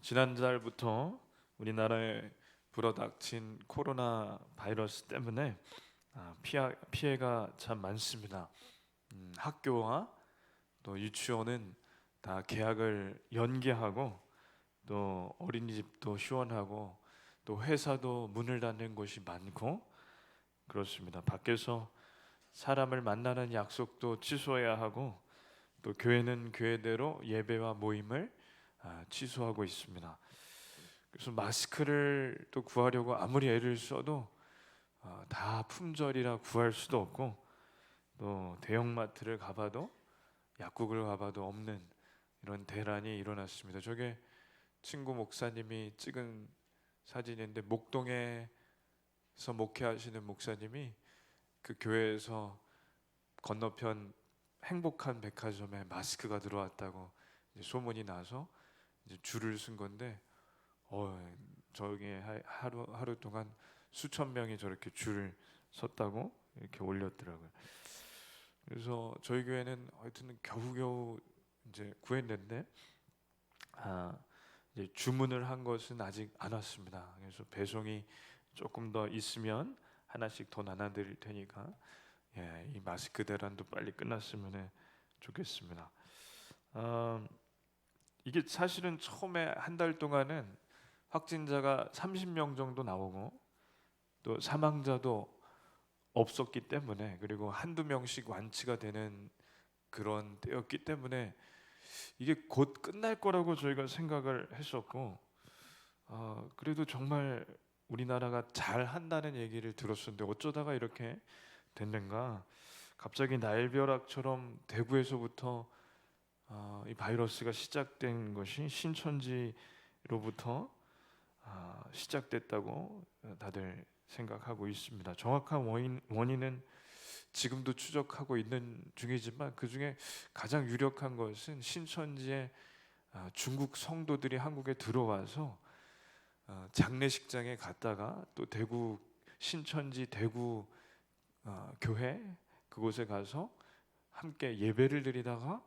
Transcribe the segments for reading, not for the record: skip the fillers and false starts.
지난달부터 우리나라에 불어닥친 코로나 바이러스 때문에 피해가 참 많습니다. 학교와 또 유치원은 다 개학을 연기하고, 또 어린이집도 휴원하고, 또 회사도 문을 닫는 곳이 많고 그렇습니다. 밖에서 사람을 만나는 약속도 취소해야 하고, 또 교회는 교회대로 예배와 모임을 취소하고 있습니다. 그래서 마스크를 또 구하려고 아무리 애를 써도 다 품절이라 구할 수도 없고, 또 대형마트를 가봐도 약국을 가봐도 없는 이런 대란이 일어났습니다. 저게 친구 목사님이 찍은 사진인데, 목동에서 목회하시는 목사님이 그 교회에서 건너편 행복한 백화점에 마스크가 들어왔다고 이제 소문이 나서 이제 줄을 쓴 건데, 저게 하루 동안 수천 명이 저렇게 줄을 섰다고 이렇게 올렸더라고요. 그래서 저희 교회는 하여튼 겨우겨우 이제 구했는데, 이제 주문을 한 것은 아직 안 왔습니다. 그래서 배송이 조금 더 있으면 하나씩 더 나눠드릴 테니까, 이 마스크 대란도 빨리 끝났으면 좋겠습니다. 이게 사실은 처음에 한 달 동안은 확진자가 30명 정도 나오고, 또 사망자도 없었기 때문에, 그리고 한두 명씩 완치가 되는 그런 때였기 때문에 이게 곧 끝날 거라고 저희가 생각을 했었고, 그래도 정말 우리나라가 잘 한다는 얘기를 들었었는데 어쩌다가 이렇게 됐는가. 갑자기 날벼락처럼 대구에서부터 이 바이러스가 시작된 것이 신천지로부터 시작됐다고 다들 생각하고 있습니다. 정확한 원인은 지금도 추적하고 있는 중이지만, 그 중에 가장 유력한 것은 신천지의 중국 성도들이 한국에 들어와서 장례식장에 갔다가 또 대구 신천지 대구 교회 그곳에 가서 함께 예배를 드리다가,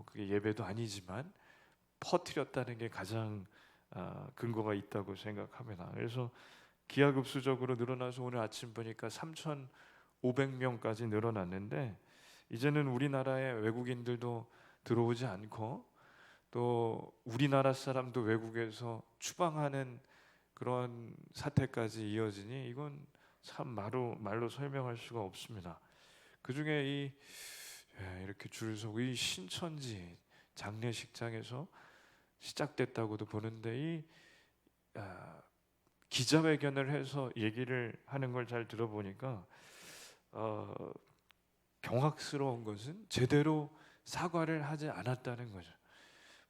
그게 예배도 아니지만 퍼뜨렸다는 게 가장 근거가 있다고 생각합니다. 그래서 기하급수적으로 늘어나서 오늘 아침 보니까 3,500명까지 늘어났는데, 이제는 우리나라에 외국인들도 들어오지 않고, 또 우리나라 사람도 외국에서 추방하는 그런 사태까지 이어지니 이건 참 말로 설명할 수가 없습니다. 그 중에 이렇게 줄 서고 이 신천지 장례식장에서 시작됐다고도 보는데, 기자회견을 해서 얘기를 하는 걸 잘 들어보니까 경악스러운 것은 제대로 사과를 하지 않았다는 거죠.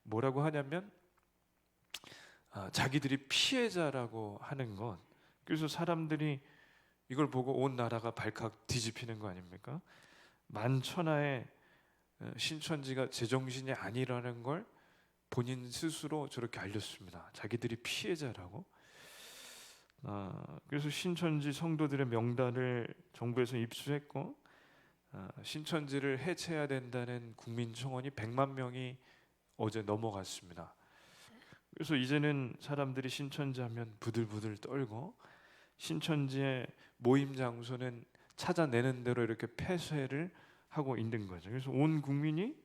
뭐라고 하냐면 자기들이 피해자라고 하는 것. 그래서 사람들이 이걸 보고 온 나라가 발칵 뒤집히는 거 아닙니까? 만천하에 신천지가 제정신이 아니라는 걸 본인 스스로 저렇게 알렸습니다. 자기들이 피해자라고. 그래서 신천지 성도들의 명단을 정부에서 입수했고, 신천지를 해체해야 된다는 국민청원이 100만 명이 어제 넘어갔습니다. 그래서 이제는 사람들이 신천지 하면 부들부들 떨고, 신천지의 모임 장소는 찾아내는 대로 이렇게 폐쇄를 하고 있는 거죠. 그래서 온 국민이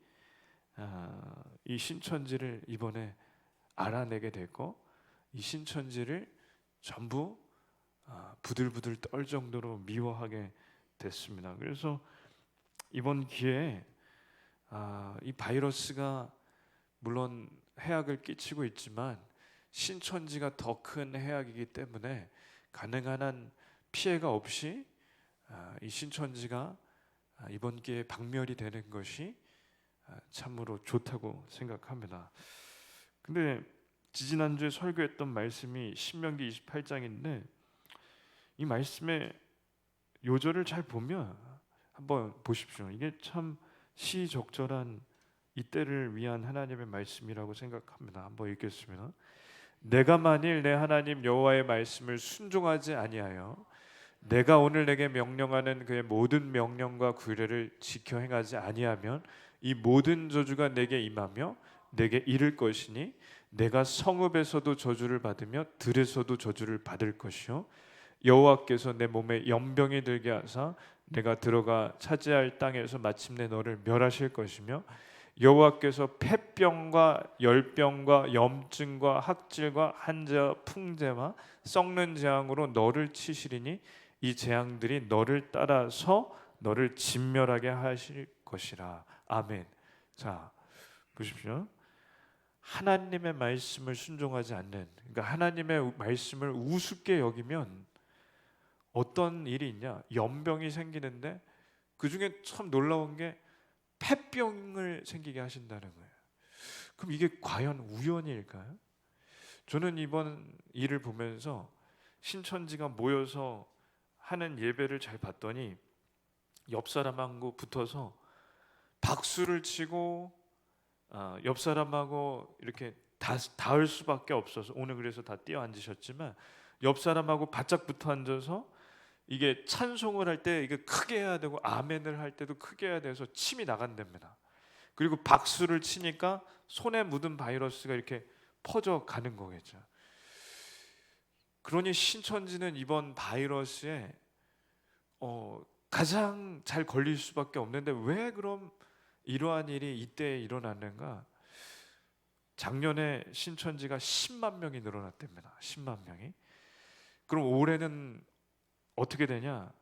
이 신천지를 이번에 알아내게 됐고, 이 신천지를 전부 부들부들 떨 정도로 미워하게 됐습니다. 그래서 이번 기회에 이 바이러스가 물론 해악을 끼치고 있지만 신천지가 더 큰 해악이기 때문에 가능한 한 피해가 없이 이 신천지가 이번 기회에 박멸이 되는 것이 참으로 좋다고 생각합니다. 근데 지지난주에 설교했던 말씀이 신명기 28장인데, 이 말씀의 요절을 잘 보면 한번 보십시오. 이게 참 시적절한 이때를 위한 하나님의 말씀이라고 생각합니다. 한번 읽겠습니다. 내가 만일 내 하나님 여호와의 말씀을 순종하지 아니하여 내가 오늘 내게 명령하는 그의 모든 명령과 규례를 지켜 행하지 아니하면 이 모든 저주가 내게 임하며 내게 이를 것이니 내가 성읍에서도 저주를 받으며 들에서도 저주를 받을 것이요 여호와께서 내 몸에 연병이 들게 하사 내가 들어가 차지할 땅에서 마침내 너를 멸하실 것이며 여호와께서 폐병과 열병과 염증과 학질과 한재와 풍재와 썩는 재앙으로 너를 치시리니 이 재앙들이 너를 따라서 너를 진멸하게 하실 것이라. 아멘. 자, 보십시오. 하나님의 말씀을 순종하지 않는, 그러니까 하나님의 말씀을 우습게 여기면 어떤 일이 있냐? 연병이 생기는데 그 중에 참 놀라운 게 폐병을 생기게 하신다는 거예요. 그럼 이게 과연 우연일까요? 저는 이번 일을 보면서 신천지가 모여서 하는 예배를 잘 봤더니 옆 사람하고 붙어서 박수를 치고 옆 사람하고 이렇게 닿을 수밖에 없어서, 오늘 그래서 다 뛰어 앉으셨지만 옆 사람하고 바짝 붙어 앉아서 이게 찬송을 할 때 이게 크게 해야 되고 아멘을 할 때도 크게 해야 돼서 침이 나간답니다. 그리고 박수를 치니까 손에 묻은 바이러스가 이렇게 퍼져 가는 거겠죠. 그러니 신천지는 이번 바이러스에 가장 잘 걸릴 수밖에 없는데 왜 그럼 이러한 일이 이때 일어났는가? 작년에 신천지가 10만 명이 늘어났답니다. 10만 명이. 그럼 올해는 어떻게 되냐?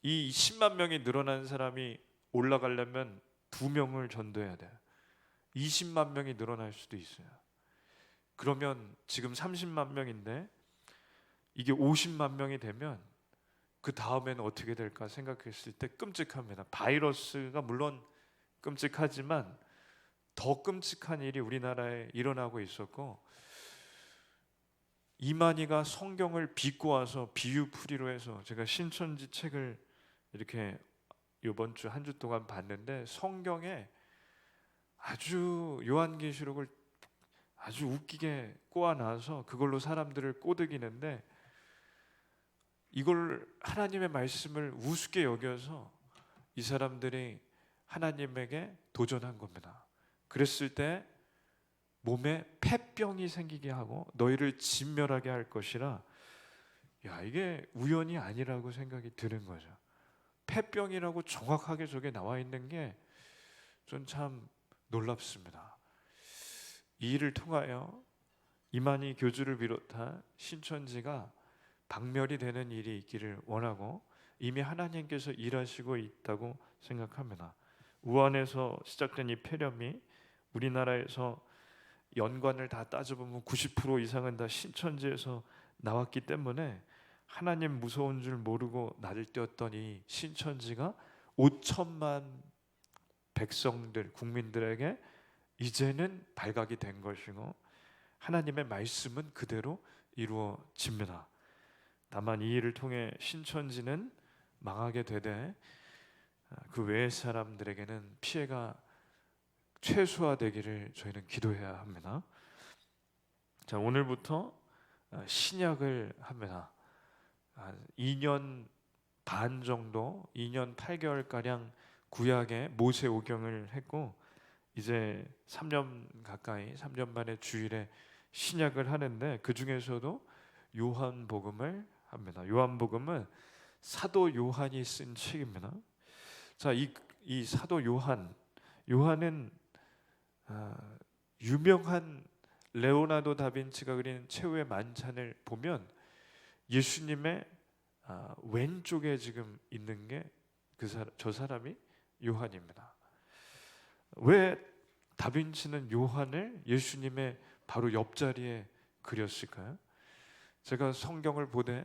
이 10만 명이 늘어난 사람이 올라가려면 2명을 전도해야 돼요. 20만 명이 늘어날 수도 있어요. 그러면 지금 30만 명인데 이게 50만 명이 되면 그 다음에는 어떻게 될까 생각했을 때 끔찍합니다. 바이러스가 물론 끔찍하지만 더 끔찍한 일이 우리나라에 일어나고 있었고, 이만희가 성경을 빚고 와서 비유풀이로 해서, 제가 신천지 책을 이렇게 이번 주 한 주 동안 봤는데 성경에 아주 요한계시록을 아주 웃기게 꼬아놔서 그걸로 사람들을 꼬드기는데, 이걸 하나님의 말씀을 우습게 여겨서 이 사람들이 하나님에게 도전한 겁니다. 그랬을 때 몸에 폐병이 생기게 하고 너희를 진멸하게 할 것이라. 야, 이게 우연이 아니라고 생각이 드는 거죠. 폐병이라고 정확하게 저게 나와 있는 게 전 참 놀랍습니다. 이 일을 통하여 이만희 교주를 비롯한 신천지가 박멸이 되는 일이 있기를 원하고 이미 하나님께서 일하시고 있다고 생각합니다. 우한에서 시작된 이 폐렴이 우리나라에서 연관을 다 따져보면 90% 이상은 다 신천지에서 나왔기 때문에 하나님 무서운 줄 모르고 나를 띄웠던 이 신천지가 5천만 백성들, 국민들에게 이제는 발각이 된 것이고 하나님의 말씀은 그대로 이루어집니다. 다만 이 일을 통해 신천지는 망하게 되되 그 외의 사람들에게는 피해가 최소화되기를 저희는 기도해야 합니다. 자, 오늘부터 신약을 합니다. 2년 반 정도, 2년 8개월 가량 구약의 모세오경을 했고 이제 3년 가까이, 3년 만에 주일에 신약을 하는데 그 중에서도 요한복음을 합니다. 요한복음은 사도 요한이 쓴 책입니다. 자, 이 사도 요한은 유명한 레오나르도 다빈치가 그린 최후의 만찬을 보면 예수님의 왼쪽에 지금 있는 게 저 사람이 요한입니다. 왜 다빈치는 요한을 예수님의 바로 옆자리에 그렸을까요? 제가 성경을 보되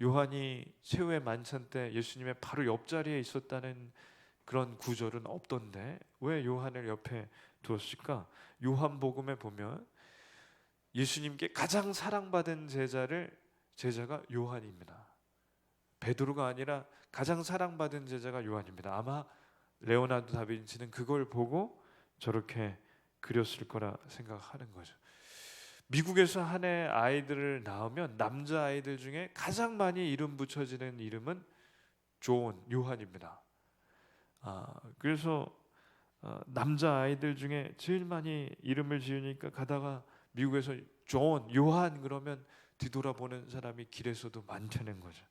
요한이 최후의 만찬 때 예수님의 바로 옆자리에 있었다는 그런 구절은 없던데 왜 요한을 옆에 두었을까? 요한복음에 보면 예수님께 가장 사랑받은 제자가 요한입니다. 베드로가 아니라 가장 사랑받은 제자가 요한입니다. 아마 레오나르도 다빈치는 그걸 보고 저렇게 그렸을 거라 생각하는 거죠. 미국에서 한 해 아이들을 낳으면 남자 아이들 중에 가장 많이 이름 붙여지는 이름은 요한입니다. 그래서 남자 아이들 중에 제일 많이 이름을 지으니까 가다가 미국에서 존, 요한 그러면 뒤돌아보는 사람이 길에서도 많다는 거죠.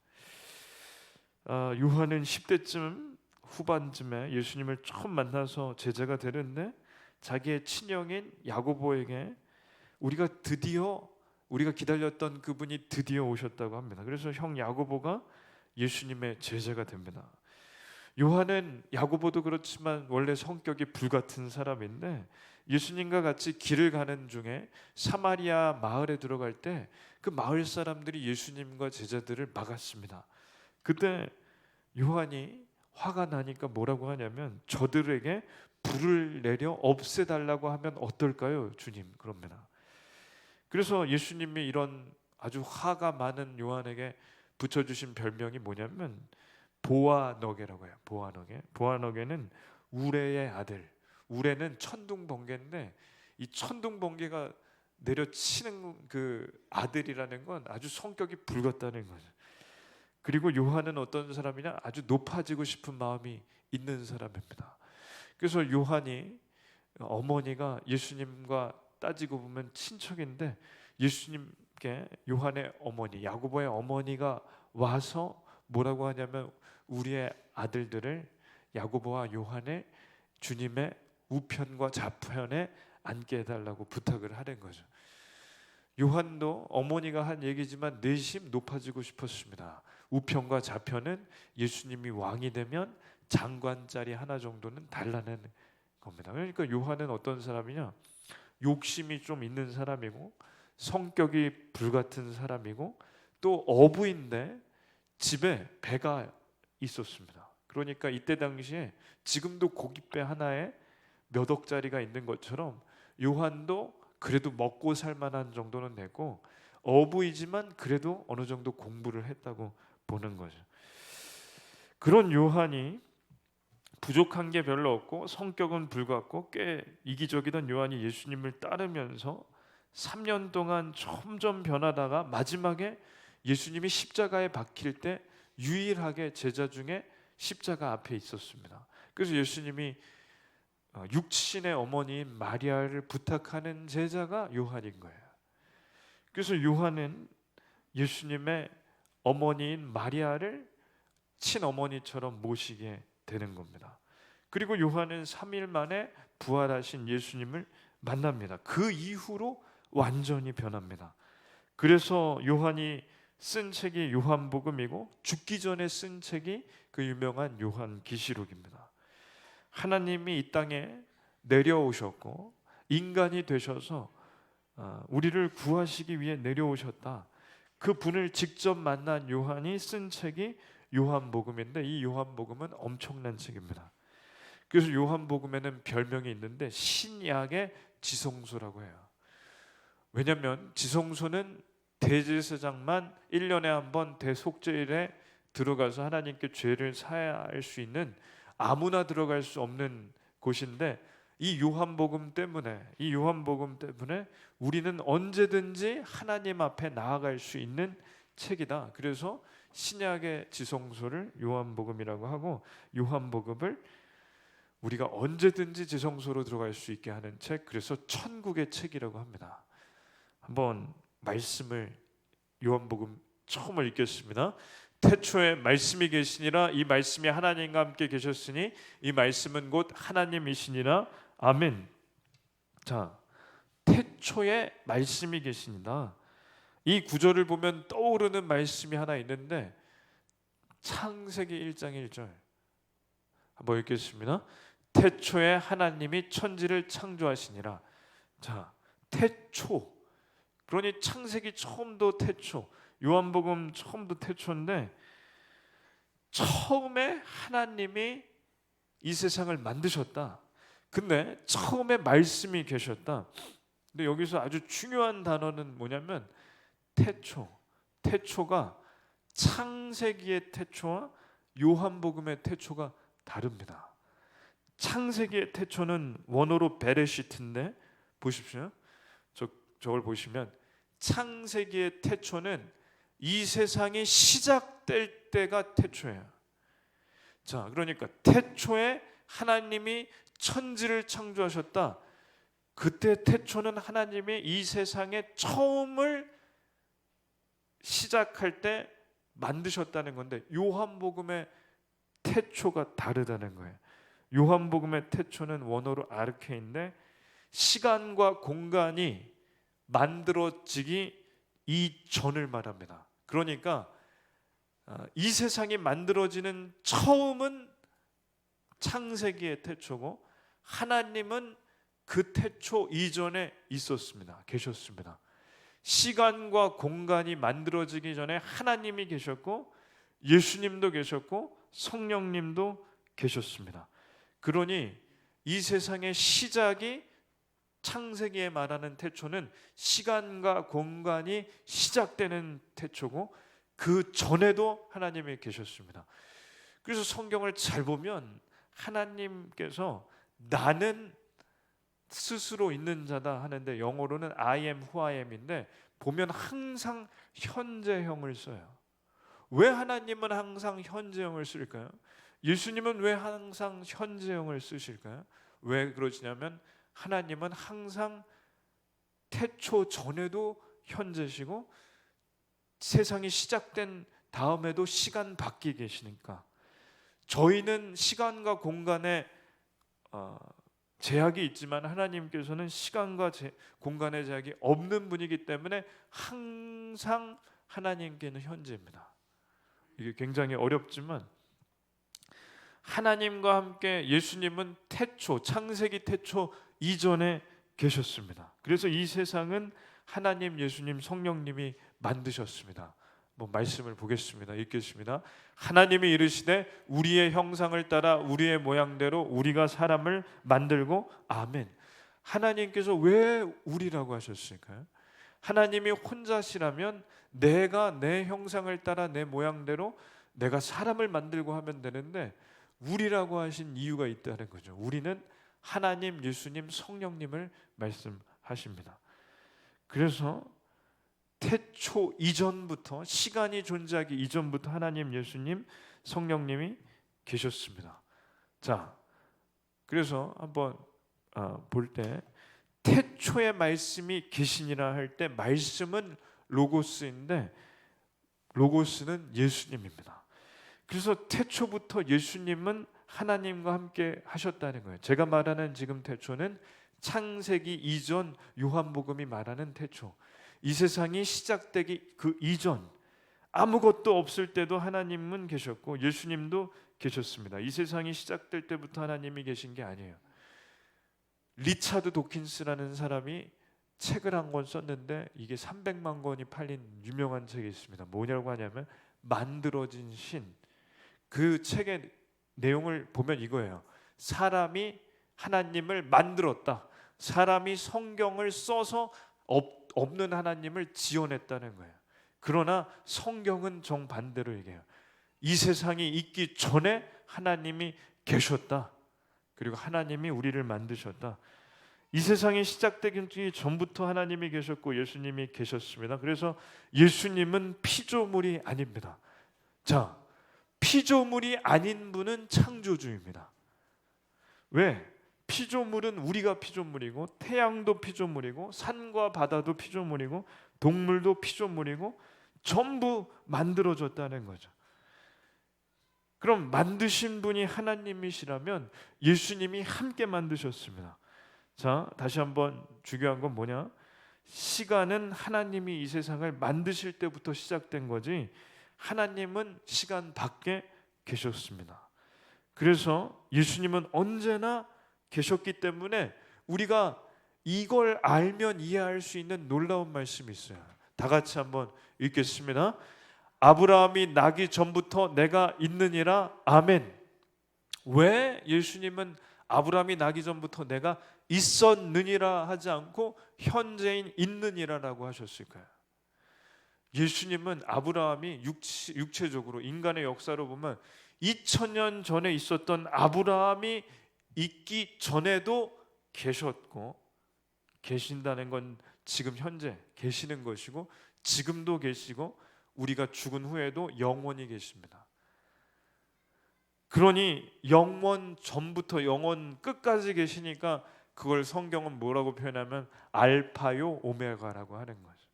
요한은 10대쯤 후반쯤에 예수님을 처음 만나서 제자가 되는데 자기의 친형인 야고보에게 우리가 기다렸던 그분이 드디어 오셨다고 합니다. 그래서 형 야고보가 예수님의 제자가 됩니다. 요한은 야고보도 그렇지만 원래 성격이 불같은 사람인데 예수님과 같이 길을 가는 중에 사마리아 마을에 들어갈 때 그 마을 사람들이 예수님과 제자들을 막았습니다. 그때 요한이 화가 나니까 뭐라고 하냐면 저들에게 불을 내려 없애달라고 하면 어떨까요, 주님? 그럽니다. 그래서 예수님이 이런 아주 화가 많은 요한에게 붙여주신 별명이 뭐냐면 보아너게라고 해요. 보아너게는 우레의 아들. 우레는 천둥번개인데 이 천둥번개가 내려치는 그 아들이라는 건 아주 성격이 불같다는 거죠. 그리고 요한은 어떤 사람이냐? 아주 높아지고 싶은 마음이 있는 사람입니다. 그래서 요한이 어머니가 예수님과 따지고 보면 친척인데 예수님께 요한의 어머니, 야고보의 어머니가 와서 뭐라고 하냐면 우리의 아들들을 야고보와 요한의 주님의 우편과 좌편에 앉게 해달라고 부탁을 하는 거죠. 요한도 어머니가 한 얘기지만 내심 높아지고 싶었습니다. 우편과 좌편은 예수님이 왕이 되면 장관자리 하나 정도는 달라는 겁니다. 그러니까 요한은 어떤 사람이냐? 욕심이 좀 있는 사람이고 성격이 불같은 사람이고 또 어부인데 집에 배가 있었습니다. 그러니까 이때 당시에 지금도 고깃배 하나에 몇 억짜리가 있는 것처럼 요한도 그래도 먹고 살 만한 정도는 되고 어부이지만 그래도 어느 정도 공부를 했다고 보는 거죠. 그런 요한이 부족한 게 별로 없고 성격은 불같고 꽤 이기적이던 요한이 예수님을 따르면서 3년 동안 점점 변하다가 마지막에 예수님이 십자가에 박힐 때 유일하게 제자 중에 십자가 앞에 있었습니다. 그래서 예수님이 육신의 어머니인 마리아를 부탁하는 제자가 요한인 거예요. 그래서 요한은 예수님의 어머니인 마리아를 친어머니처럼 모시게 되는 겁니다. 그리고 요한은 3일 만에 부활하신 예수님을 만납니다. 그 이후로 완전히 변합니다. 그래서 요한이 쓴 책이 요한복음이고 죽기 전에 쓴 책이 그 유명한 요한계시록입니다. 하나님이 이 땅에 내려오셨고 인간이 되셔서 우리를 구하시기 위해 내려오셨다. 그 분을 직접 만난 요한이 쓴 책이 요한복음인데 이 요한복음은 엄청난 책입니다. 그래서 요한복음에는 별명이 있는데 신약의 지성소라고 해요. 왜냐하면 지성소는 대제사장만 1년에 한 번 대속죄일에 들어가서 하나님께 죄를 사할 수 있는 아무나 들어갈 수 없는 곳인데 이 요한복음 때문에 우리는 언제든지 하나님 앞에 나아갈 수 있는 책이다. 그래서 신약의 지성소를 요한복음이라고 하고 요한복음을 우리가 언제든지 지성소로 들어갈 수 있게 하는 책, 그래서 천국의 책이라고 합니다. 한번 말씀을 요한복음 처음을 읽겠습니다. 태초에 말씀이 계시니라 이 말씀이 하나님과 함께 계셨으니 이 말씀은 곧 하나님이시니라. 아멘. 자, 태초에 말씀이 계시니라. 이 구절을 보면 떠오르는 말씀이 하나 있는데 창세기 1장 1절 한번 읽겠습니다. 태초에 하나님이 천지를 창조하시니라. 자, 태초. 그러니 창세기 처음도 태초, 요한복음 처음도 태초인데 처음에 하나님이 이 세상을 만드셨다. 근데 처음에 말씀이 계셨다. 근데 여기서 아주 중요한 단어는 뭐냐면 태초. 태초가 창세기의 태초와 요한복음의 태초가 다릅니다. 창세기의 태초는 원어로 베레시트인데 보십시오. 저걸 보시면 창세기의 태초는 이 세상이 시작될 때가 태초예요. 자, 그러니까 태초에 하나님이 천지를 창조하셨다. 그때 태초는 하나님이 이 세상에 처음을 시작할 때 만드셨다는 건데, 요한복음의 태초가 다르다는 거예요. 요한복음의 태초는 원어로 아르케인데 시간과 공간이 만들어지기 이전을 말합니다. 그러니까 이 세상이 만들어지는 처음은 창세기의 태초고, 하나님은 그 태초 이전에 있었습니다. 계셨습니다. 시간과 공간이 만들어지기 전에 하나님이 계셨고, 예수님도 계셨고, 성령님도 계셨습니다. 그러니 이 세상의 시작이, 창세기에 말하는 태초는 시간과 공간이 시작되는 태초고, 그 전에도 하나님이 계셨습니다. 그래서 성경을 잘 보면 하나님께서 나는 스스로 있는 자다 하는데, 영어로는 I am who I am인데 보면 항상 현재형을 써요. 왜 하나님은 항상 현재형을 쓸까요? 예수님은 왜 항상 현재형을 쓰실까요? 왜 그러시냐면, 하나님은 항상 태초 전에도 현재시고 세상이 시작된 다음에도 시간 밖에 계시니까. 저희는 시간과 공간에 제약이 있지만 하나님께서는 시간과 공간의 제약이 없는 분이기 때문에 항상 하나님께는 현재입니다. 이게 굉장히 어렵지만, 하나님과 함께 예수님은 태초, 창세기 태초 이전에 계셨습니다. 그래서 이 세상은 하나님, 예수님, 성령님이 만드셨습니다. 말씀을 보겠습니다. 읽겠습니다. 하나님이 이르시되 우리의 형상을 따라 우리의 모양대로 우리가 사람을 만들고. 아멘. 하나님께서 왜 우리라고 하셨을까요? 하나님이 혼자시라면 내가 내 형상을 따라 내 모양대로 내가 사람을 만들고 하면 되는데, 우리라고 하신 이유가 있다는 거죠. 우리는 하나님, 예수님, 성령님을 말씀하십니다. 그래서 태초 이전부터, 시간이 존재하기 이전부터 하나님, 예수님, 성령님이 계셨습니다. 자, 그래서 한번 볼 때 태초의 말씀이 계시니라 할 때, 말씀은 로고스인데 로고스는 예수님입니다. 그래서 태초부터 예수님은 하나님과 함께 하셨다는 거예요. 제가 말하는 지금 태초는 창세기 이전, 요한복음이 말하는 태초, 이 세상이 시작되기 그 이전, 아무것도 없을 때도 하나님은 계셨고 예수님도 계셨습니다. 이 세상이 시작될 때부터 하나님이 계신 게 아니에요. 리차드 도킨스라는 사람이 책을 한 권 썼는데 이게 300만 권이 팔린 유명한 책이 있습니다. 뭐냐고 하냐면 만들어진 신. 그 책의 내용을 보면 이거예요. 사람이 하나님을 만들었다. 사람이 성경을 써서 없는 하나님을 지어냈다는 거예요. 그러나 성경은 정반대로 얘기해요. 이 세상이 있기 전에 하나님이 계셨다. 그리고 하나님이 우리를 만드셨다. 이 세상이 시작되기 전부터 하나님이 계셨고 예수님이 계셨습니다. 그래서 예수님은 피조물이 아닙니다. 자, 피조물이 아닌 분은 창조주입니다. 왜? 피조물은 우리가 피조물이고, 태양도 피조물이고, 산과 바다도 피조물이고, 동물도 피조물이고, 전부 만들어졌다는 거죠. 그럼 만드신 분이 하나님이시라면 예수님이 함께 만드셨습니다. 자, 다시 한번 중요한 건 뭐냐? 시간은 하나님이 이 세상을 만드실 때부터 시작된 거지, 하나님은 시간 밖에 계셨습니다. 그래서 예수님은 언제나 계셨기 때문에 우리가 이걸 알면 이해할 수 있는 놀라운 말씀이 있어요. 다 같이 한번 읽겠습니다. 아브라함이 나기 전부터 내가 있느니라. 아멘. 왜 예수님은 아브라함이 나기 전부터 내가 있었느니라 하지 않고 현재인 있느니라라고 하셨을까요? 예수님은 아브라함이 육체적으로 인간의 역사로 보면 2000년 전에 있었던 아브라함이 있기 전에도 계셨고, 계신다는 건 지금 현재 계시는 것이고, 지금도 계시고, 우리가 죽은 후에도 영원히 계십니다. 그러니 영원 전부터 영원 끝까지 계시니까 그걸 성경은 뭐라고 표현하면 알파요 오메가라고 하는 거죠.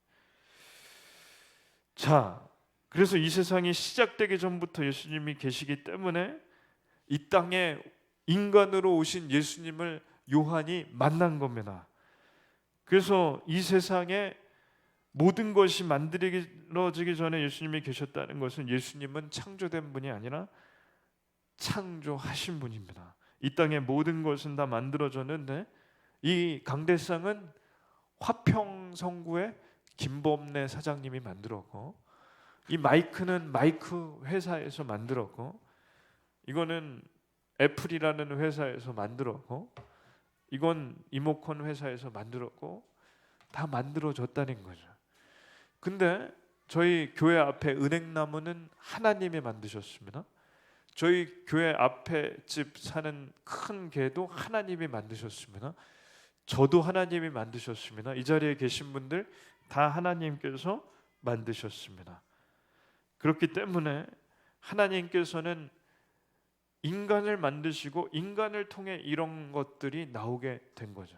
자, 그래서 이 세상이 시작되기 전부터 예수님이 계시기 때문에 이 땅에 인간으로 오신 예수님을 요한이 만난 겁니다. 그래서 이 세상에 모든 것이 만들어지기 전에 예수님이 계셨다는 것은 예수님은 창조된 분이 아니라 창조하신 분입니다. 이 땅의 모든 것은 다 만들어졌는데 이 강대상은 화평성구의 김범래 사장님이 만들었고, 이 마이크는 마이크 회사에서 만들었고, 이거는 애플이라는 회사에서 만들었고, 이건 이모컨 회사에서 만들었고, 다 만들어졌다는 거죠. 근데 저희 교회 앞에 은행나무는 하나님이 만드셨습니다. 저희 교회 앞에 집 사는 큰 개도 하나님이 만드셨습니다. 저도 하나님이 만드셨습니다. 이 자리에 계신 분들 다 하나님께서 만드셨습니다. 그렇기 때문에 하나님께서는 인간을 만드시고 인간을 통해 이런 것들이 나오게 된 거죠.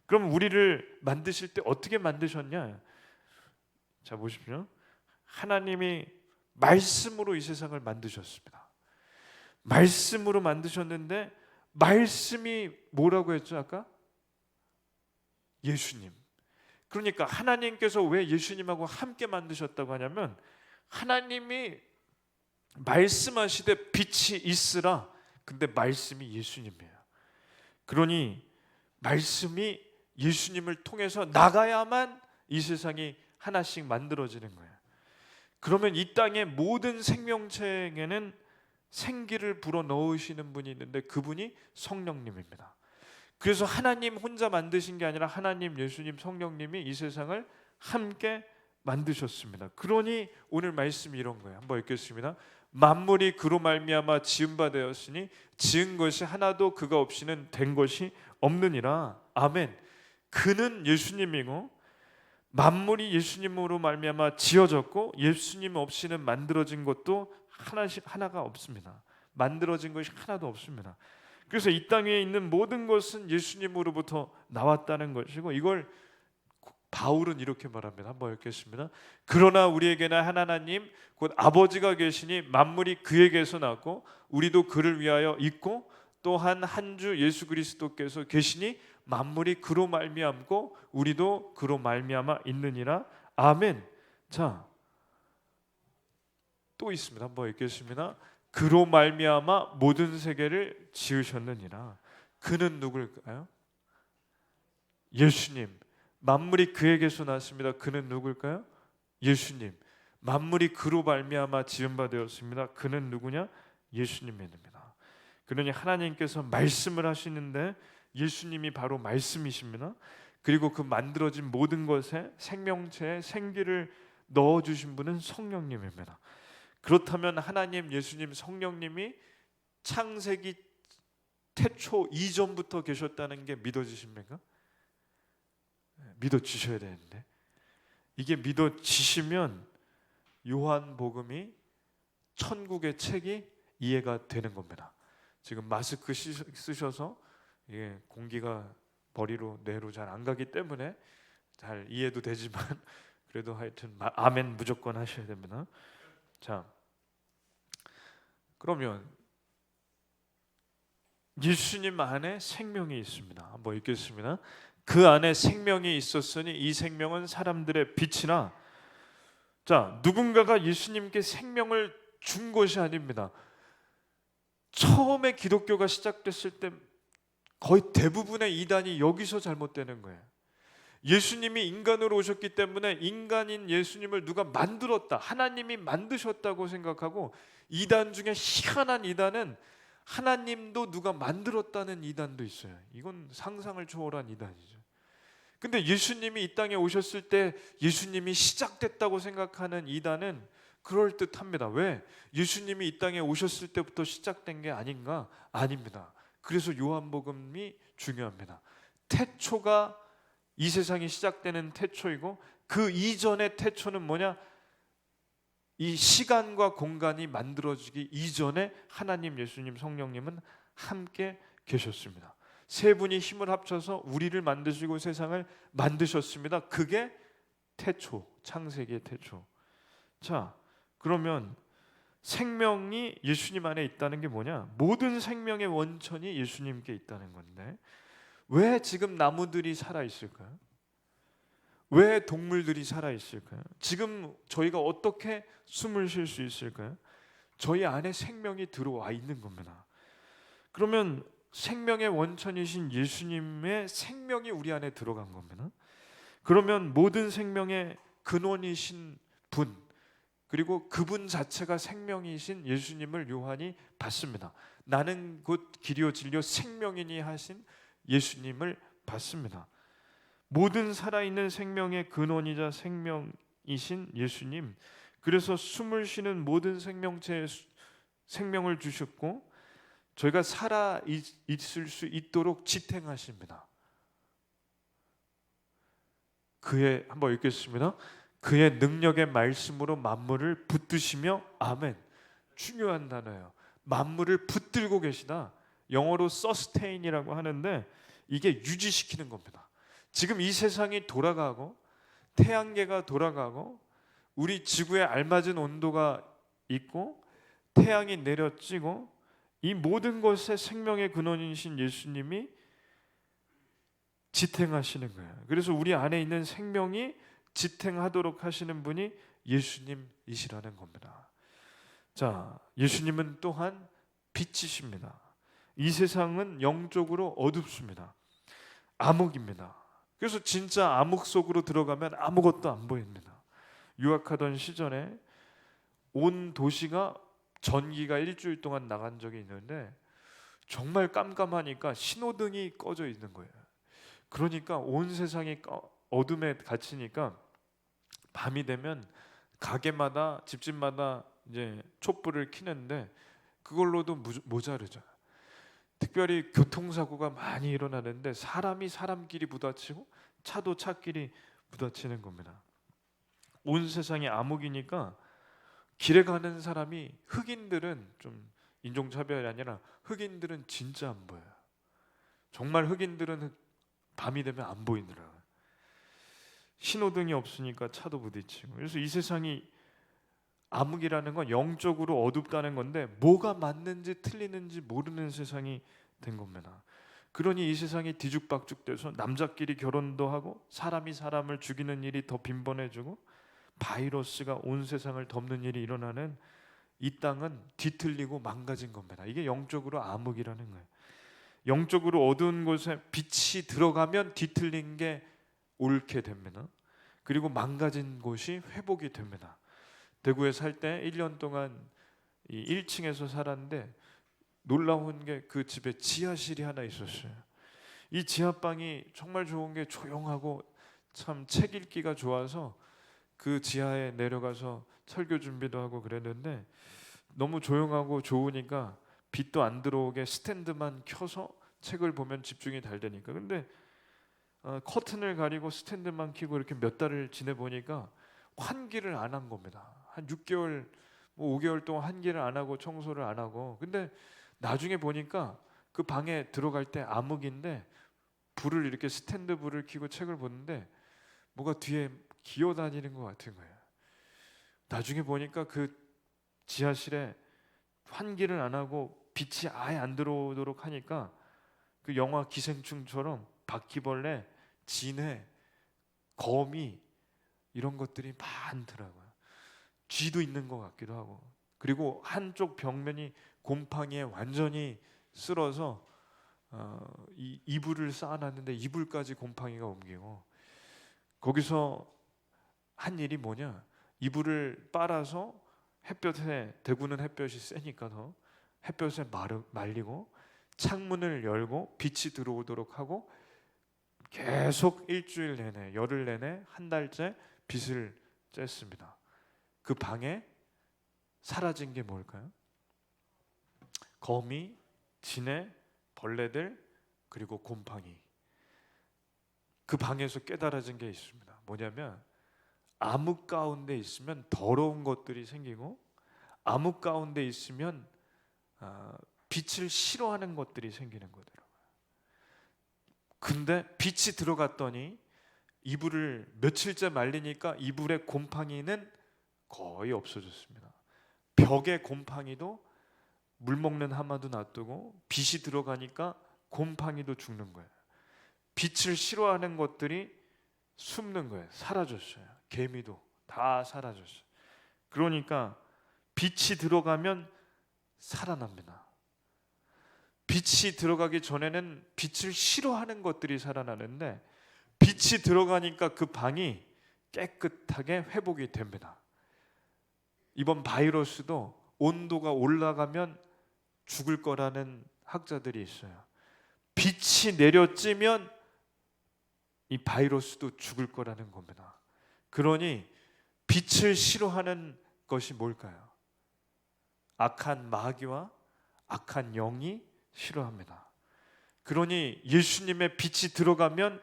그럼 우리를 만드실 때 어떻게 만드셨냐? 자, 보십시오. 하나님이 말씀으로 이 세상을 만드셨습니다. 말씀으로 만드셨는데 말씀이 뭐라고 했죠 아까? 예수님. 그러니까 하나님께서 왜 예수님하고 함께 만드셨다고 하냐면 하나님이 말씀하시되 빛이 있으라. 근데 말씀이 예수님이에요. 그러니 말씀이 예수님을 통해서 나가야만 이 세상이 하나씩 만들어지는 거예요. 그러면 이 땅의 모든 생명체에게는 생기를 불어넣으시는 분이 있는데 그분이 성령님입니다. 그래서 하나님 혼자 만드신 게 아니라 하나님, 예수님, 성령님이 이 세상을 함께 만드셨습니다. 그러니 오늘 말씀이 이런 거예요. 한번 읽겠습니다. 만물이 그로 말미암아 지은 바 되었으니 지은 것이 하나도 그가 없이는 된 것이 없느니라. 아멘. 그는 예수님이고 만물이 예수님으로 말미암아 지어졌고 예수님 없이는 만들어진 것도 하나가 없습니다. 만들어진 것이 하나도 없습니다. 그래서 이 땅에 있는 모든 것은 예수님으로부터 나왔다는 것이고, 이걸 바울은 이렇게 말합니다. 한번 읽겠습니다. 그러나 우리에게는 한 하나님 곧 아버지가 계시니 만물이 그에게서 났고 우리도 그를 위하여 있고 또한 한 주 예수 그리스도께서 계시니 만물이 그로 말미암고 우리도 그로 말미암아 있느니라. 아멘. 자, 또 있습니다. 한번 읽겠습니다. 그로 말미암아 모든 세계를 지으셨느니라. 그는 누굴까요? 예수님. 만물이 그에게서 났습니다. 그는 누굴까요? 예수님. 만물이 그로 말미암아 지은 바 되었습니다. 그는 누구냐? 예수님입니다. 그러니 하나님께서 말씀을 하시는데 예수님이 바로 말씀이십니다. 그리고 그 만들어진 모든 것에 생명체에 생기를 넣어주신 분은 성령님입니다. 그렇다면 하나님, 예수님, 성령님이 창세기 태초 이전부터 계셨다는 게 믿어지십니까? 믿어지셔야 되는데, 이게 믿어지시면 요한복음이 천국의 책이 이해가 되는 겁니다. 지금 마스크 쓰셔서 이게 공기가 머리로 뇌로 잘 안 가기 때문에 잘 이해도 되지만 그래도 하여튼 아멘 무조건 하셔야 됩니다. 자, 그러면 예수님 안에 생명이 있습니다. 한번 읽겠습니다. 그 안에 생명이 있었으니 이 생명은 사람들의 빛이나. 자, 누군가가 예수님께 생명을 준 것이 아닙니다. 처음에 기독교가 시작됐을 때 거의 대부분의 이단이 여기서 잘못되는 거예요. 예수님이 인간으로 오셨기 때문에 인간인 예수님을 누가 만들었다, 하나님이 만드셨다고 생각하고, 이단 중에 희한한 이단은 하나님도 누가 만들었다는 이단도 있어요. 이건 상상을 초월한 이단이죠. 근데 예수님이 이 땅에 오셨을 때 예수님이 시작됐다고 생각하는 이단은 그럴듯합니다. 왜? 예수님이 이 땅에 오셨을 때부터 시작된 게 아닌가? 아닙니다. 그래서 요한복음이 중요합니다. 태초가 이 세상이 시작되는 태초이고, 그 이전의 태초는 뭐냐? 이 시간과 공간이 만들어지기 이전에 하나님, 예수님, 성령님은 함께 계셨습니다. 세 분이 힘을 합쳐서 우리를 만드시고 세상을 만드셨습니다. 그게 태초, 창세기의 태초. 자, 그러면 생명이 예수님 안에 있다는 게 뭐냐? 모든 생명의 원천이 예수님께 있다는 건데 왜 지금 나무들이 살아 있을까요? 왜 동물들이 살아 있을까요? 지금 저희가 어떻게 숨을 쉴 수 있을까요? 저희 안에 생명이 들어와 있는 겁니다. 그러면 생명의 원천이신 예수님의 생명이 우리 안에 들어간 겁니다. 그러면 모든 생명의 근원이신 분, 그리고 그분 자체가 생명이신 예수님을 요한이 받습니다. 나는 곧 길이요 진리요 생명이니 하신 예수님을 받습니다. 모든 살아있는 생명의 근원이자 생명이신 예수님, 그래서 숨을 쉬는 모든 생명체에 생명을 주셨고 저희가 살아 있을 수 있도록 지탱하십니다. 그의, 한번 읽겠습니다. 그의 능력의 말씀으로 만물을 붙드시며, 아멘. 중요한 단어예요. 만물을 붙들고 계시다. 영어로 sustain이라고 하는데 이게 유지시키는 겁니다. 지금 이 세상이 돌아가고 태양계가 돌아가고 우리 지구에 알맞은 온도가 있고 태양이 내려찌고 이 모든 것의 생명의 근원이신 예수님이 지탱하시는 거예요. 그래서 우리 안에 있는 생명이 지탱하도록 하시는 분이 예수님이시라는 겁니다. 자, 예수님은 또한 빛이십니다. 이 세상은 영적으로 어둡습니다. 암흑입니다. 그래서 진짜 암흑 속으로 들어가면 아무것도 안 보입니다. 유학하던 시절에 온 도시가 전기가 일주일 동안 나간 적이 있는데 정말 깜깜하니까 신호등이 꺼져 있는 거예요. 그러니까 온 세상이 어둠에 갇히니까 밤이 되면 가게마다 집집마다 이제 촛불을 켜는데 그걸로도 모자르죠. 특별히 교통사고가 많이 일어나는데 사람이 사람끼리 부딪히고 차도 차끼리 부딪히는 겁니다. 온 세상이 암흑이니까 길에 가는 사람이, 흑인들은 좀 인종차별이 아니라 흑인들은 진짜 안 보여요. 정말 흑인들은 밤이 되면 안 보이더라고요. 신호등이 없으니까 차도 부딪히고. 그래서 이 세상이 암흑이라는 건 영적으로 어둡다는 건데 뭐가 맞는지 틀리는지 모르는 세상이 된 겁니다. 그러니 이 세상이 뒤죽박죽돼서 남자끼리 결혼도 하고 사람이 사람을 죽이는 일이 더 빈번해지고 바이러스가 온 세상을 덮는 일이 일어나는 이 땅은 뒤틀리고 망가진 겁니다. 이게 영적으로 암흑이라는 거예요. 영적으로 어두운 곳에 빛이 들어가면 뒤틀린 게 옳게 됩니다. 그리고 망가진 곳이 회복이 됩니다. 대구에 살 때 1년 동안 1층에서 살았는데 놀라운 게 그 집에 지하실이 하나 있었어요. 이 지하방이 정말 좋은 게 조용하고 참 책 읽기가 좋아서 그 지하에 내려가서 설교 준비도 하고 그랬는데 너무 조용하고 좋으니까 빛도 안 들어오게 스탠드만 켜서 책을 보면 집중이 잘 되니까. 근데 커튼을 가리고 스탠드만 켜고 이렇게 몇 달을 지내보니까 환기를 안 한 겁니다. 한 6개월, 5개월 동안 환기를 안 하고 청소를 안 하고. 근데 나중에 보니까 그 방에 들어갈 때 암흑인데 불을 이렇게 스탠드 불을 켜고 책을 보는데 뭐가 뒤에 기어다니는 것 같은 거예요. 나중에 보니까 그 지하실에 환기를 안 하고 빛이 아예 안 들어오도록 하니까 그 영화 기생충처럼 바퀴벌레, 진해, 거미 이런 것들이 많더라고요. 쥐도 있는 것 같기도 하고. 그리고 한쪽 벽면이 곰팡이에 완전히 쓸어서 이 이불을 쌓아놨는데 이불까지 곰팡이가 옮기고. 거기서 한 일이 뭐냐, 이불을 빨아서 햇볕에, 대구는 햇볕이 세니까 더 햇볕에 말리고 창문을 열고 빛이 들어오도록 하고 계속 일주일 내내, 열흘 내내 한 달째 빛을 쬐습니다. 그 방에 사라진 게 뭘까요? 거미, 진해, 벌레들, 그리고 곰팡이. 그 방에서 깨달아진 게 있습니다. 뭐냐면 암흑 가운데 있으면 더러운 것들이 생기고 암흑 가운데 있으면 빛을 싫어하는 것들이 생기는 거더라고요. 근데 빛이 들어갔더니 이불을 며칠째 말리니까 이불의 곰팡이는 거의 없어졌습니다. 벽에 곰팡이도 물 먹는 하마도 놔두고 빛이 들어가니까 곰팡이도 죽는 거예요. 빛을 싫어하는 것들이 숨는 거예요. 사라졌어요. 개미도 다 사라졌어요. 그러니까 빛이 들어가면 살아납니다. 빛이 들어가기 전에는 빛을 싫어하는 것들이 살아나는데 빛이 들어가니까 그 방이 깨끗하게 회복이 됩니다. 이번 바이러스도 온도가 올라가면 죽을 거라는 학자들이 있어요. 빛이 내려찌면 이 바이러스도 죽을 거라는 겁니다. 그러니 빛을 싫어하는 것이 뭘까요? 악한 마귀와 악한 영이 싫어합니다. 그러니 예수님의 빛이 들어가면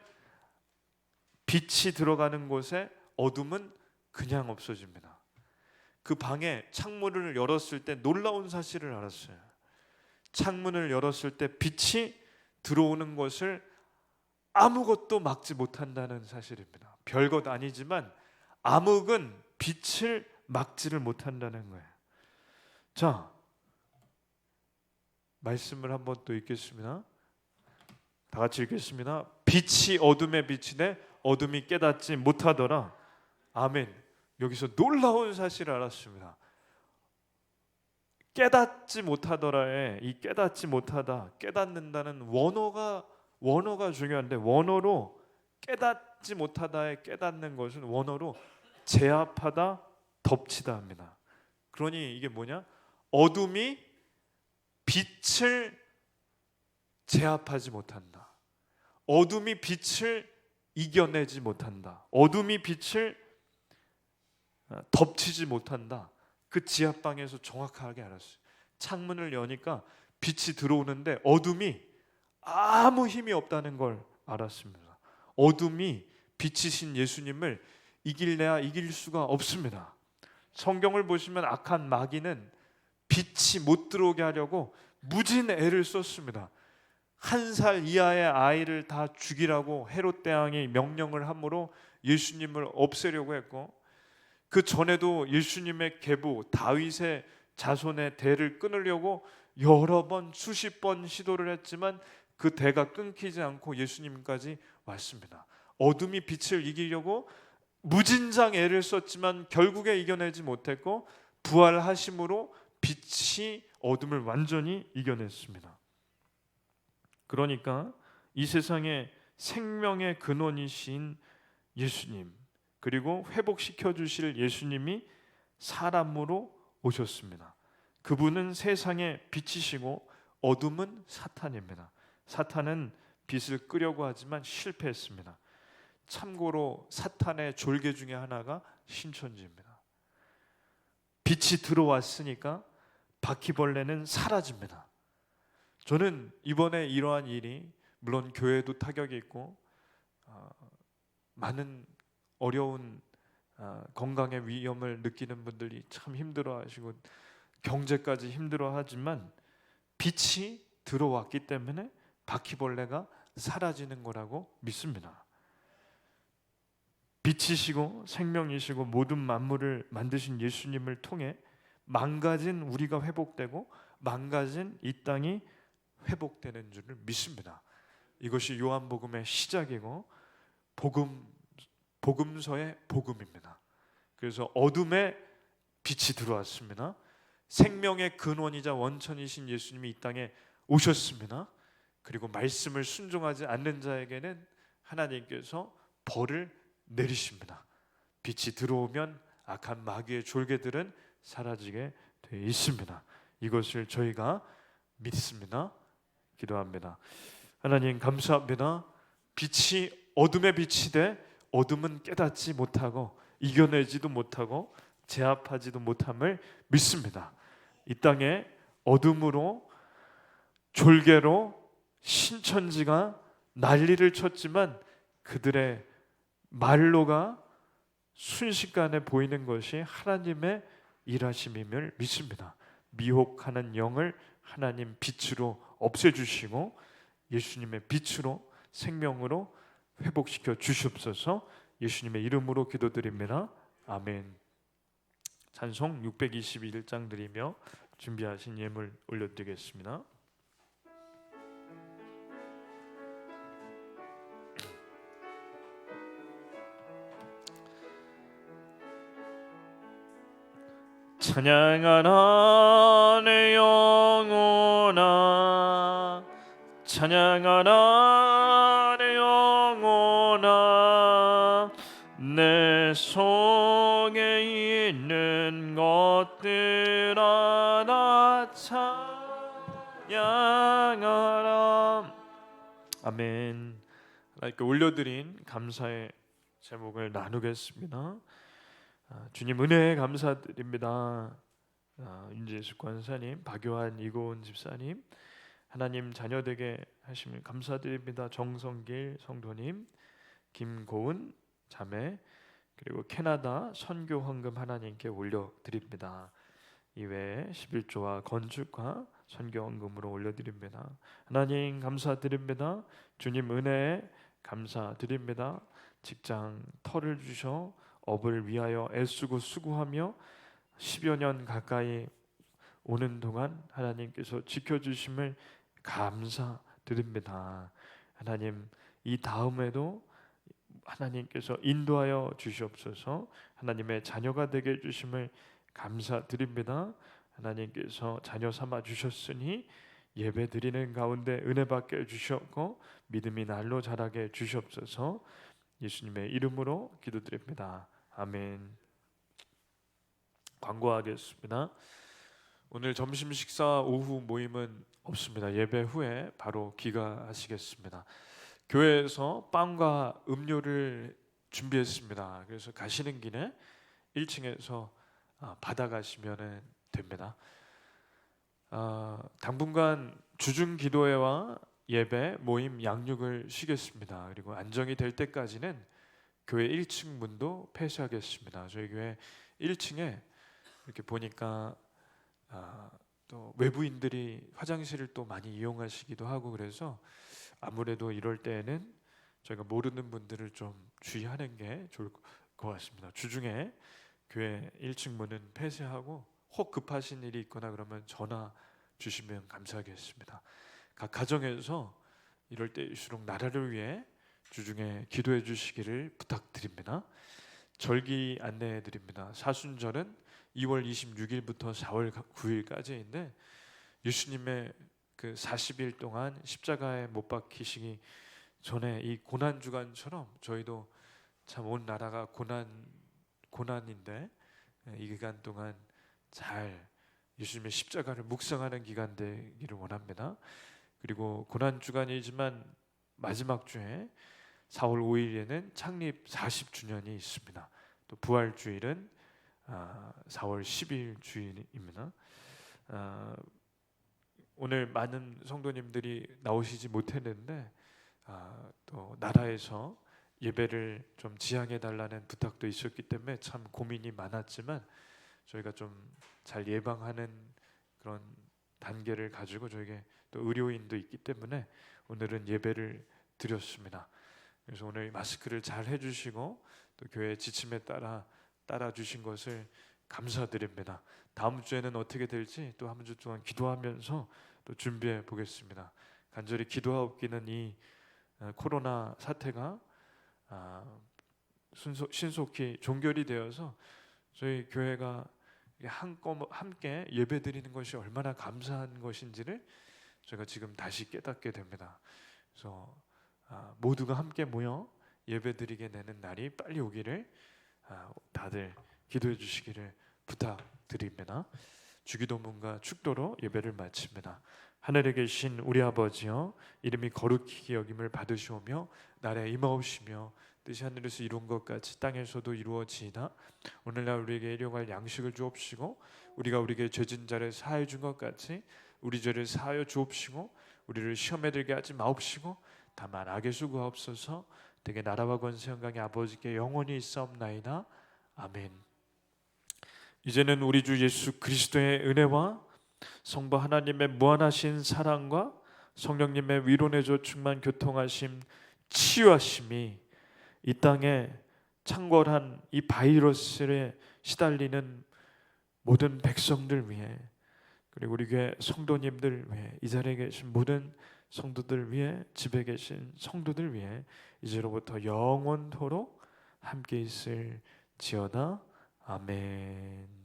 빛이 들어가는 곳에 어둠은 그냥 없어집니다. 그 방에 창문을 열었을 때 놀라운 사실을 알았어요. 창문을 열었을 때 빛이 들어오는 것을 아무것도 막지 못한다는 사실입니다. 별것 아니지만 암흑은 빛을 막지를 못한다는 거예요. 자, 말씀을 한번 또 읽겠습니다. 다 같이 읽겠습니다. 빛이 어둠에 비치되 어둠이 깨닫지 못하더라. 아멘. 여기서 놀라운 사실을 알았습니다. 깨닫지 못하더라에 이 깨닫지 못하다, 깨닫는다는 원어가 중요한데 원어로 깨닫지 못하다에 깨닫는 것은 원어로 제압하다, 덮치다 합니다. 그러니 이게 뭐냐? 어둠이 빛을 제압하지 못한다. 어둠이 빛을 이겨내지 못한다. 어둠이 빛을 덮치지 못한다. 그 지하방에서 정확하게 알았어요. 창문을 여니까 빛이 들어오는데 어둠이 아무 힘이 없다는 걸 알았습니다. 어둠이 빛이신 예수님을 이길래야 이길 수가 없습니다. 성경을 보시면 악한 마귀는 빛이 못 들어오게 하려고 무진 애를 썼습니다. 1살 이하의 아이를 다 죽이라고 헤롯 대왕이 명령을 함으로 예수님을 없애려고 했고, 그 전에도 예수님의 계보 다윗의 자손의 대를 끊으려고 여러 번 수십 번 시도를 했지만 그 대가 끊기지 않고 예수님까지 왔습니다. 어둠이 빛을 이기려고 무진장 애를 썼지만 결국에 이겨내지 못했고 부활하심으로 빛이 어둠을 완전히 이겨냈습니다. 그러니까 이 세상에 생명의 근원이신 예수님, 그리고 회복시켜 주실 예수님이 사람으로 오셨습니다. 그분은 세상의 빛이시고 어둠은 사탄입니다. 사탄은 빛을 끄려고 하지만 실패했습니다. 참고로 사탄의 졸개 중에 하나가 신천지입니다. 빛이 들어왔으니까 바퀴벌레는 사라집니다. 저는 이번에 이러한 일이, 물론 교회도 타격이 있고 많은 어려운 건강의 위험을 느끼는 분들이 참 힘들어하시고 경제까지 힘들어하지만 빛이 들어왔기 때문에 바퀴벌레가 사라지는 거라고 믿습니다. 빛이시고 생명이시고 모든 만물을 만드신 예수님을 통해 망가진 우리가 회복되고 망가진 이 땅이 회복되는 줄을 믿습니다. 이것이 요한복음의 시작이고 복음서의 복음입니다. 그래서 어둠에 빛이 들어왔습니다. 생명의 근원이자 원천이신 예수님이 이 땅에 오셨습니다. 그리고 말씀을 순종하지 않는 자에게는 하나님께서 벌을 내리십니다. 빛이 들어오면 악한 마귀의 졸개들은 사라지게 되어 있습니다. 이것을 저희가 믿습니다. 기도합니다. 하나님 감사합니다. 빛이 어둠에 빛이 돼 어둠은 깨닫지 못하고 이겨내지도 못하고 제압하지도 못함을 믿습니다. 이 땅에 어둠으로 졸개로 신천지가 난리를 쳤지만 그들의 말로가 순식간에 보이는 것이 하나님의 일하심임을 믿습니다. 미혹하는 영을 하나님 빛으로 없애주시고 예수님의 빛으로 생명으로 회복시켜 주시옵소서. 예수님의 이름으로 기도드립니다. 아멘. 찬송 621장 드리며 준비하신 예물 올려드리겠습니다. 찬양하라 내 영혼아, 찬양하라 내 영혼아, 내 속에 있는 것들아 다 찬양하라. 아멘. 하나님께 올려드린 감사의 제목을 나누겠습니다. 주님 은혜에 감사드립니다. 윤재수 권사님, 박요한 이고은 집사님, 하나님 자녀되게 하심을 감사드립니다. 정성길 성도님, 김고은 자매, 그리고 캐나다 선교 헌금 하나님께 올려드립니다. 이외에 11조와 건축과 선교 헌금으로 올려드립니다. 하나님 감사드립니다. 주님 은혜에 감사드립니다. 직장 터를 주셔 업을 위하여 애쓰고 수고하며 10여 년 가까이 오는 동안 하나님께서 지켜주심을 감사드립니다. 하나님 이 다음에도 하나님께서 인도하여 주시옵소서. 하나님의 자녀가 되게 해주심을 감사드립니다. 하나님께서 자녀 삼아 주셨으니 예배 드리는 가운데 은혜 받게 주셨고 믿음이 날로 자라게 주시옵소서. 예수님의 이름으로 기도드립니다. 아멘. 광고하겠습니다. 오늘 점심 식사 오후 모임은 없습니다. 예배 후에 바로 귀가하시겠습니다. 교회에서 빵과 음료를 준비했습니다. 그래서 가시는 길에 1층에서 받아가시면 됩니다. 당분간 주중 기도회와 예배 모임 양육을 쉬겠습니다. 그리고 안정이 될 때까지는 교회 1층 문도 폐쇄하겠습니다. 저희 교회 1층에 이렇게 보니까 또 외부인들이 화장실을 또 많이 이용하시기도 하고 그래서 아무래도 이럴 때에는 저희가 모르는 분들을 좀 주의하는 게 좋을 것 같습니다. 주중에 교회 1층 문은 폐쇄하고 혹 급하신 일이 있거나 그러면 전화 주시면 감사하겠습니다. 각 가정에서 이럴 때일수록 나라를 위해 주중에 기도해 주시기를 부탁드립니다. 절기 안내해 드립니다. 사순절은 2월 26일부터 4월 9일까지인데 예수님의 그 40일 동안 십자가에 못 박히시기 전에 이 고난 주간처럼 저희도 참 온 나라가 고난인데 이 기간 동안 잘 예수님의 십자가를 묵상하는 기간 되기를 원합니다. 그리고 고난 주간이지만 마지막 주에 4월 5일에는 창립 40주년이 있습니다. 또 부활 주일은 4월 10일 주일입니다. 오늘 많은 성도님들이 나오시지 못했는데 또 나라에서 예배를 좀 지양해 달라는 부탁도 있었기 때문에 참 고민이 많았지만 저희가 좀 잘 예방하는 그런 단계를 가지고 저에게 또 의료인도 있기 때문에 오늘은 예배를 드렸습니다. 그래서 오늘 마스크를 잘 해주시고 또 교회 지침에 따라 주신 것을 감사드립니다. 다음 주에는 어떻게 될지 또 한 주 동안 기도하면서 또 준비해 보겠습니다. 간절히 기도하옵기는 이 코로나 사태가 신속히 종결이 되어서 저희 교회가 함께 예배드리는 것이 얼마나 감사한 것인지를 제가 지금 다시 깨닫게 됩니다. 그래서 모두가 함께 모여 예배드리게 되는 날이 빨리 오기를 다들 기도해 주시기를 부탁드립니다. 주기도문과 축도로 예배를 마칩니다. 하늘에 계신 우리 아버지여, 이름이 거룩히 여김을 받으시오며 나라에 임하옵시며 뜻이 하늘에서 이룬 것 같이 땅에서도 이루어지이다. 오늘날 우리에게 일용할 양식을 주옵시고 우리가 우리에게 죄진 자를 사하여 준 것 같이 우리 죄를 사하여 주옵시고 우리를 시험에 들게 하지 마옵시고 다만 악에서 구하옵소서. 되게 나라와 권세 영광이 아버지께 영원히 있사옵나이다. 아멘. 이제는 우리 주 예수 그리스도의 은혜와 성부 하나님의 무한하신 사랑과 성령님의 위로내줘 충만 교통하심 치유하심이 이 땅에 창궐한 이 바이러스에 시달리는 모든 백성들 위해, 그리고 우리 교회 성도님들 위해, 이 자리에 계신 모든 성도들 위해, 집에 계신 성도들 위해 이제로부터 영원토록 함께 있을지어다. 아멘.